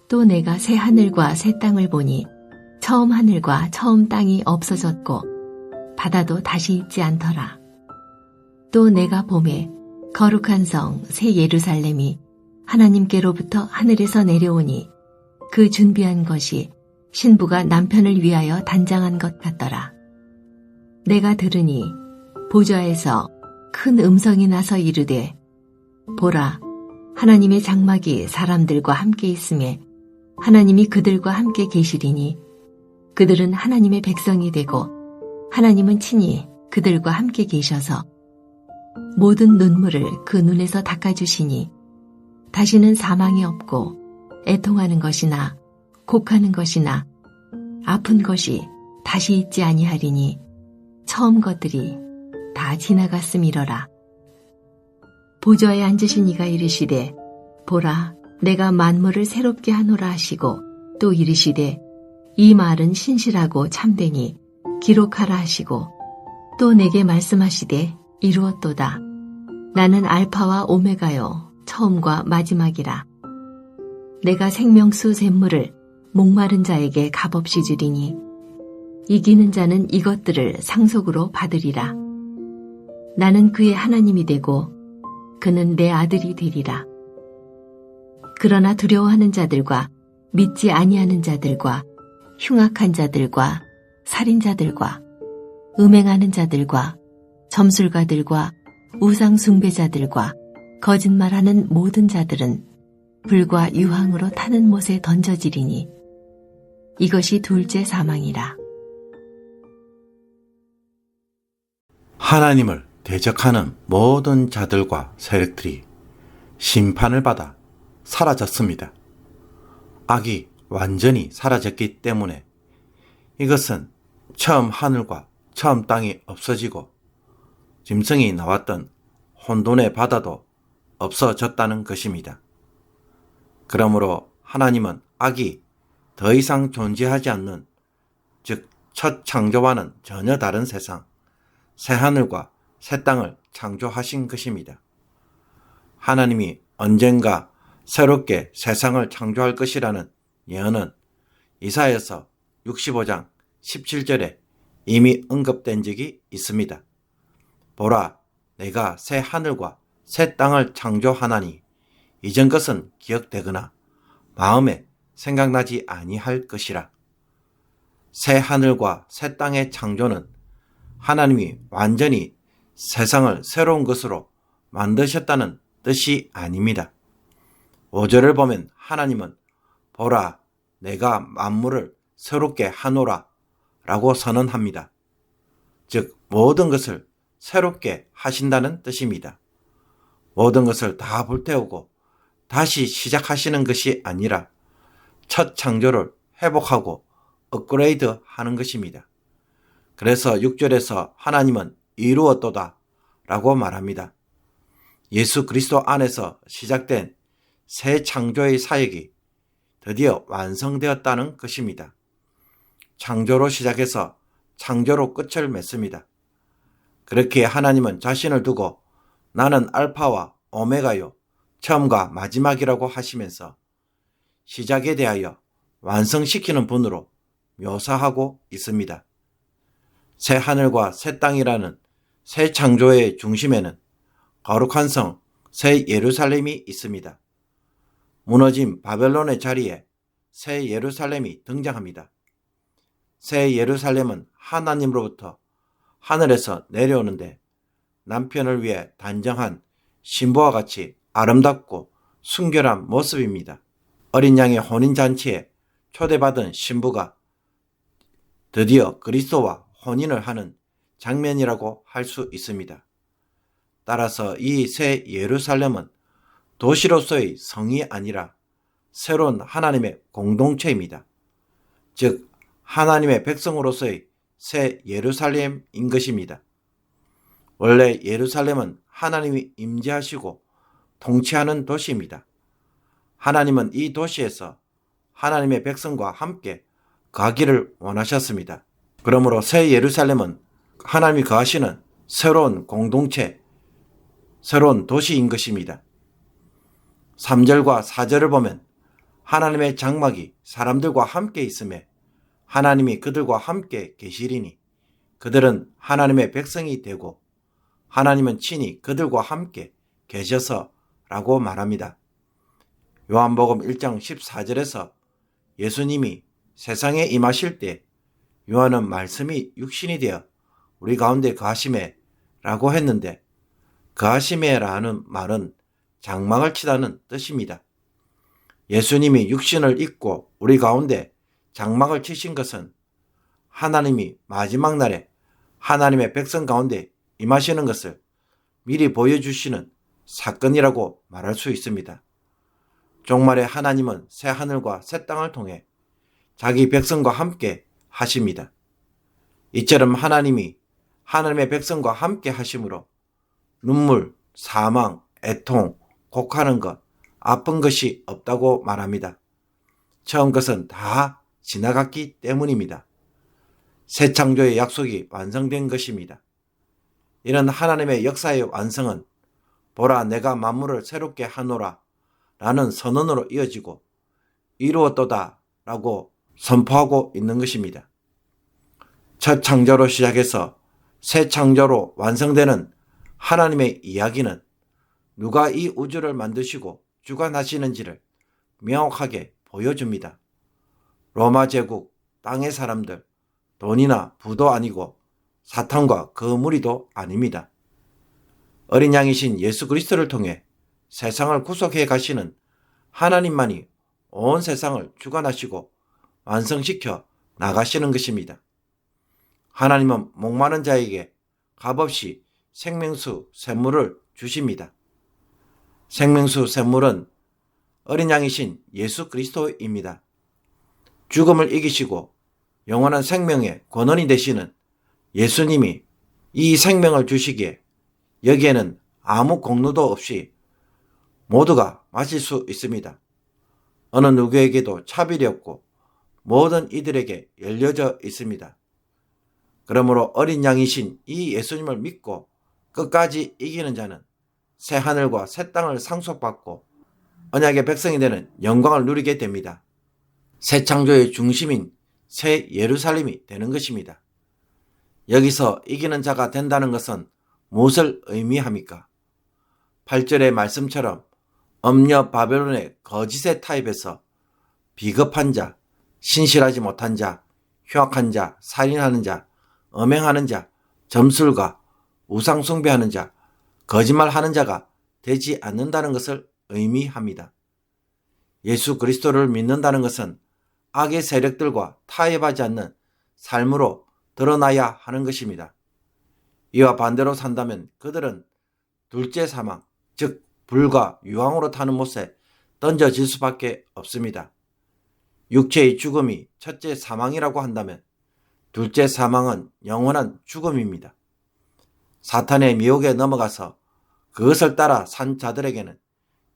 또 내가 새 하늘과 새 땅을 보니 처음 하늘과 처음 땅이 없어졌고 바다도 다시 있지 않더라. 또 내가 보매 거룩한 성 새 예루살렘이 하나님께로부터 하늘에서 내려오니 그 준비한 것이 신부가 남편을 위하여 단장한 것 같더라. 내가 들으니 보좌에서 큰 음성이 나서 이르되 보라, 하나님의 장막이 사람들과 함께 있음에 하나님이 그들과 함께 계시리니 그들은 하나님의 백성이 되고 하나님은 친히 그들과 함께 계셔서 모든 눈물을 그 눈에서 닦아주시니 다시는 사망이 없고 애통하는 것이나 곡하는 것이나 아픈 것이 다시 있지 아니하리니 처음 것들이 다 지나갔음이러라. 보좌에 앉으신 이가 이르시되 보라, 내가 만물을 새롭게 하노라 하시고 또 이르시되 이 말은 신실하고 참되니 기록하라 하시고 또 내게 말씀하시되 이루었도다. 나는 알파와 오메가요 처음과 마지막이라. 내가 생명수 샘물을 목마른 자에게 값없이 주리니 이기는 자는 이것들을 상속으로 받으리라. 나는 그의 하나님이 되고 그는 내 아들이 되리라. 그러나 두려워하는 자들과 믿지 아니하는 자들과 흉악한 자들과 살인자들과 음행하는 자들과 점술가들과 우상 숭배자들과 거짓말하는 모든 자들은 불과 유황으로 타는 못에 던져지리니 이것이 둘째 사망이라. 하나님을 대적하는 모든 자들과 세력들이 심판을 받아 사라졌습니다. 악이 완전히 사라졌기 때문에 이것은 처음 하늘과 처음 땅이 없어지고 짐승이 나왔던 혼돈의 바다도 없어졌다는 것입니다. 그러므로 하나님은 악이 더 이상 존재하지 않는, 즉 첫 창조와는 전혀 다른 세상, 새 하늘과 새 땅을 창조하신 것입니다. 하나님이 언젠가 새롭게 세상을 창조할 것이라는 예언은 이사야서 65장 17절에 이미 언급된 적이 있습니다. 보라, 내가 새 하늘과 새 땅을 창조하나니 이전 것은 기억되거나 마음에 생각나지 아니할 것이라. 새 하늘과 새 땅의 창조는 하나님이 완전히 세상을 새로운 것으로 만드셨다는 뜻이 아닙니다. 5절을 보면 하나님은 보라, 내가 만물을 새롭게 하노라 라고 선언합니다. 즉 모든 것을 새롭게 하신다는 뜻입니다. 모든 것을 다 불태우고 다시 시작하시는 것이 아니라 첫 창조를 회복하고 업그레이드 하는 것입니다. 그래서 6절에서 하나님은 이루었도다 라고 말합니다. 예수 그리스도 안에서 시작된 새 창조의 사역이 드디어 완성되었다는 것입니다. 창조로 시작해서 창조로 끝을 맺습니다. 그렇게 하나님은 자신을 두고 나는 알파와 오메가요, 처음과 마지막이라고 하시면서 시작에 대하여 완성시키는 분으로 묘사하고 있습니다. 새 하늘과 새 땅이라는 새 창조의 중심에는 거룩한 성, 새 예루살렘이 있습니다. 무너진 바벨론의 자리에 새 예루살렘이 등장합니다. 새 예루살렘은 하나님으로부터 하늘에서 내려오는데 남편을 위해 단정한 신부와 같이 아름답고 순결한 모습입니다. 어린 양의 혼인잔치에 초대받은 신부가 드디어 그리스도와 혼인을 하는 장면이라고 할 수 있습니다. 따라서 이 새 예루살렘은 도시로서의 성이 아니라 새로운 하나님의 공동체입니다. 즉 하나님의 백성으로서의 새 예루살렘인 것입니다. 원래 예루살렘은 하나님이 임재하시고 통치하는 도시입니다. 하나님은 이 도시에서 하나님의 백성과 함께 거하기를 원하셨습니다. 그러므로 새 예루살렘은 하나님이 거하시는 새로운 공동체, 새로운 도시인 것입니다. 3절과 4절을 보면 하나님의 장막이 사람들과 함께 있음에 하나님이 그들과 함께 계시리니 그들은 하나님의 백성이 되고 하나님은 친히 그들과 함께 계셔서 라고 말합니다. 요한복음 1장 14절에서 예수님이 세상에 임하실 때 요한은 말씀이 육신이 되어 우리 가운데 거하시매 라고 했는데 거하시매라는 말은 장막을 치다는 뜻입니다. 예수님이 육신을 입고 우리 가운데 장막을 치신 것은 하나님이 마지막 날에 하나님의 백성 가운데 임하시는 것을 미리 보여주시는 사건이라고 말할 수 있습니다. 종말에 하나님은 새 하늘과 새 땅을 통해 자기 백성과 함께 하십니다. 이처럼 하나님이 하나님의 백성과 함께 하심으로 눈물, 사망, 애통, 곡하는 것, 아픈 것이 없다고 말합니다. 처음 것은 다 지나갔기 때문입니다. 새 창조의 약속이 완성된 것입니다. 이런 하나님의 역사의 완성은 보라 내가 만물을 새롭게 하노라 라는 선언으로 이어지고 이루었도다 라고 선포하고 있는 것입니다. 첫 창조로 시작해서 새 창조로 완성되는 하나님의 이야기는 누가 이 우주를 만드시고 주관하시는지를 명확하게 보여줍니다. 로마 제국, 땅의 사람들, 돈이나 부도 아니고 사탄과 그 무리도 아닙니다. 어린 양이신 예수 그리스도를 통해 세상을 구속해 가시는 하나님만이 온 세상을 주관하시고 완성시켜 나가시는 것입니다. 하나님은 목마른 자에게 값없이 생명수 샘물을 주십니다. 생명수 샘물은 어린 양이신 예수 그리스도입니다. 죽음을 이기시고 영원한 생명의 권원이 되시는 예수님이 이 생명을 주시기에 여기에는 아무 공로도 없이 모두가 마실 수 있습니다. 어느 누구에게도 차별이 없고 모든 이들에게 열려져 있습니다. 그러므로 어린 양이신 이 예수님을 믿고 끝까지 이기는 자는 새 하늘과 새 땅을 상속받고 언약의 백성이 되는 영광을 누리게 됩니다. 새 창조의 중심인 새 예루살렘이 되는 것입니다. 여기서 이기는 자가 된다는 것은 무엇을 의미합니까? 8절의 말씀처럼 엄녀 바벨론의 거짓의 타입에서 비겁한 자, 신실하지 못한 자, 흉악한 자, 살인하는 자, 음행하는 자, 점술가, 우상 숭배하는 자, 거짓말하는 자가 되지 않는다는 것을 의미합니다. 예수 그리스도를 믿는다는 것은 악의 세력들과 타협하지 않는 삶으로 드러나야 하는 것입니다. 이와 반대로 산다면 그들은 둘째 사망, 즉 불과 유황으로 타는 못에 던져질 수밖에 없습니다. 육체의 죽음이 첫째 사망이라고 한다면 둘째 사망은 영원한 죽음입니다. 사탄의 미혹에 넘어가서 그것을 따라 산 자들에게는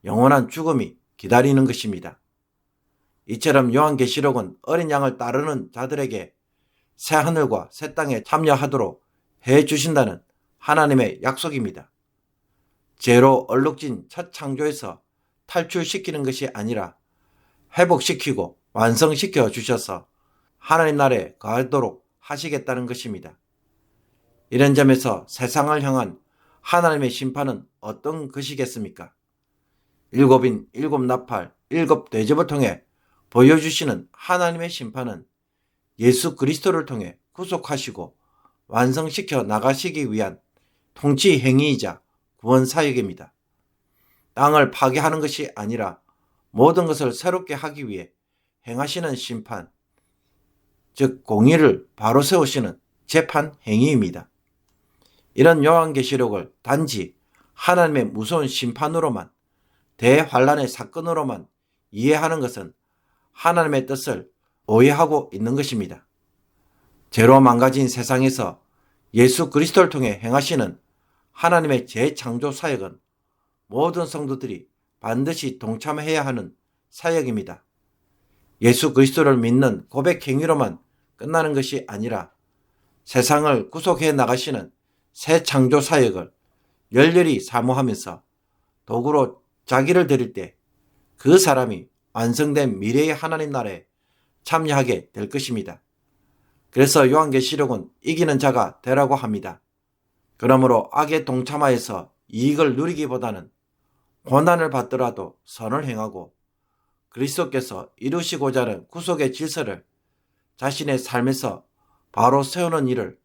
영원한 죽음이 기다리는 것입니다. 이처럼 요한계시록은 어린 양을 따르는 자들에게 새 하늘과 새 땅에 참여하도록 해 주신다는 하나님의 약속입니다. 죄로 얼룩진 첫 창조에서 탈출시키는 것이 아니라 회복시키고 완성시켜 주셔서 하나님 나라에 거하도록 하시겠다는 것입니다. 이런 점에서 세상을 향한 하나님의 심판은 어떤 것이겠습니까? 일곱인 일곱 나팔 일곱 대접을 통해 보여주시는 하나님의 심판은 예수 그리스도를 통해 구속하시고 완성시켜 나가시기 위한 통치 행위이자 구원 사역입니다. 땅을 파괴하는 것이 아니라 모든 것을 새롭게 하기 위해 행하시는 심판, 즉 공의를 바로 세우시는 재판 행위입니다. 이런 요한계시록을 단지 하나님의 무서운 심판으로만, 대환란의 사건으로만 이해하는 것은 하나님의 뜻을 오해하고 있는 것입니다. 죄로 망가진 세상에서 예수 그리스도를 통해 행하시는 하나님의 재창조 사역은 모든 성도들이 반드시 동참해야 하는 사역입니다. 예수 그리스도를 믿는 고백 행위로만 끝나는 것이 아니라 세상을 구속해 나가시는 새 창조 사역을 열렬히 사모하면서 도구로 자기를 드릴 때 그 사람이 완성된 미래의 하나님 나라에 참여하게 될 것입니다. 그래서 요한계시록은 이기는 자가 되라고 합니다. 그러므로 악에 동참하여서 이익을 누리기보다는 고난을 받더라도 선을 행하고 그리스도께서 이루시고자 하는 구속의 질서를 자신의 삶에서 바로 세우는 일을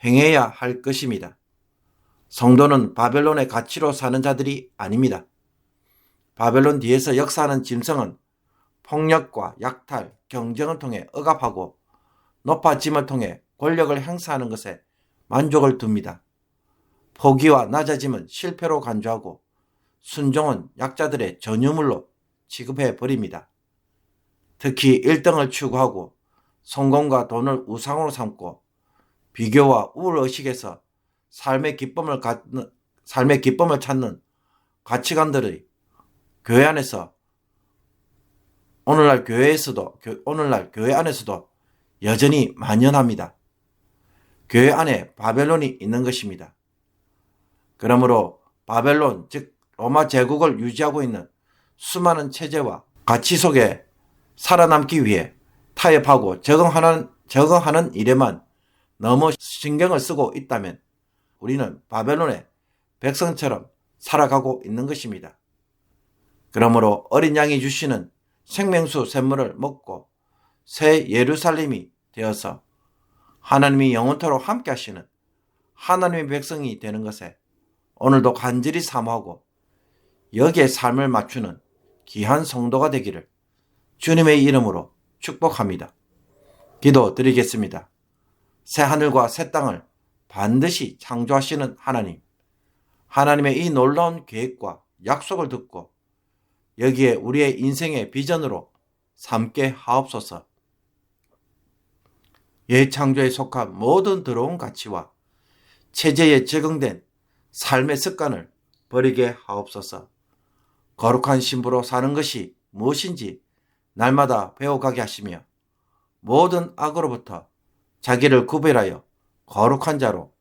행해야 할 것입니다. 성도는 바벨론의 가치로 사는 자들이 아닙니다. 바벨론 뒤에서 역사하는 짐승은 폭력과 약탈, 경쟁을 통해 억압하고 높아짐을 통해 권력을 행사하는 것에 만족을 둡니다. 포기와 낮아짐은 실패로 간주하고 순종은 약자들의 전유물로 취급해 버립니다. 특히 1등을 추구하고 성공과 돈을 우상으로 삼고 비교와 우울의식에서 삶의 기쁨을 찾는 가치관들의 교회 안에서 오늘날 교회 안에서도 여전히 만연합니다. 교회 안에 바벨론이 있는 것입니다. 그러므로 바벨론, 즉 로마 제국을 유지하고 있는 수많은 체제와 가치 속에 살아남기 위해 타협하고 적응하는 일에만 너무 신경을 쓰고 있다면 우리는 바벨론의 백성처럼 살아가고 있는 것입니다. 그러므로 어린 양이 주시는 생명수 샘물을 먹고 새 예루살렘이 되어서 하나님이 영원토록 함께 하시는 하나님의 백성이 되는 것에 오늘도 간절히 사모하고 여기에 삶을 맞추는 귀한 성도가 되기를 주님의 이름으로 축복합니다. 기도드리겠습니다. 새 하늘과 새 땅을 반드시 창조하시는 하나님의 이 놀라운 계획과 약속을 듣고 여기에 우리의 인생의 비전으로 삼게 하옵소서. 예창조에 속한 모든 더러운 가치와 체제에 적응된 삶의 습관을 버리게 하옵소서. 거룩한 신부로 사는 것이 무엇인지 날마다 배워가게 하시며 모든 악으로부터 자기를 구별하여 거룩한 자로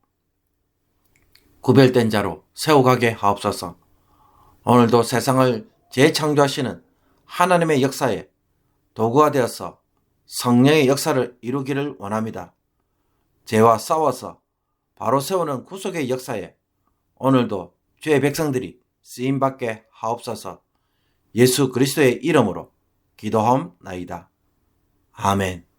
구별된 자로 세워가게 하옵소서. 오늘도 세상을 재창조하시는 하나님의 역사에 도구가 되어서 성령의 역사를 이루기를 원합니다. 죄와 싸워서 바로 세우는 구속의 역사에 오늘도 주의 백성들이 쓰임받게 하옵소서. 예수 그리스도의 이름으로 기도하옵나이다. 아멘.